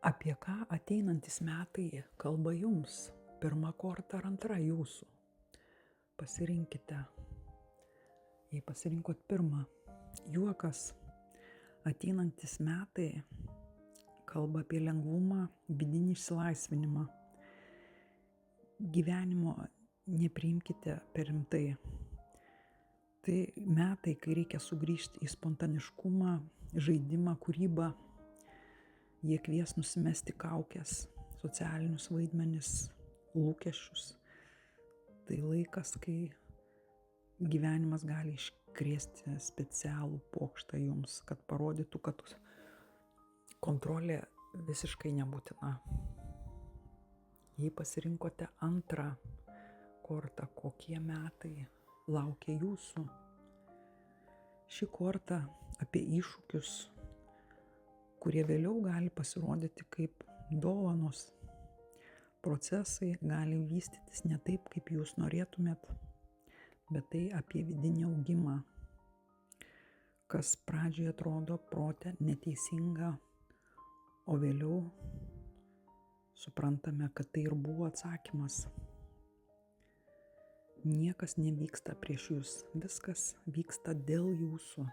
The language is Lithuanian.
Apie ką ateinantys metai kalba jums? Pirma korta ar antra jūsų? Pasirinkite. Jei pasirinkot pirmą, juokas. Ateinantys metai kalba apie lengvumą, vidinį išsilaisvinimą. Gyvenimo nepriimkite per rimtai. Tai metai, kai reikia sugrįžti į spontaniškumą, žaidimą, kūrybą. Jie kvies nusimesti kaukes, socialinius vaidmenis, lūkesčius. Tai laikas, kai gyvenimas gali iškrėsti specialų pokštą jums, kad parodytų, kad kontrolė visiškai nebūtina. Jei pasirinkote antrą kortą, kokie metai laukia jūsų? Ši korta apie iššūkius, kurie vėliau gali pasirodyti kaip dovanos. Procesai gali vystytis ne taip, kaip jūs norėtumėt, bet tai apie vidinį augimą, kas pradžioje atrodo prote neteisinga, o vėliau suprantame, kad tai ir buvo atsakymas. Niekas nevyksta prieš jūs, viskas vyksta dėl jūsų.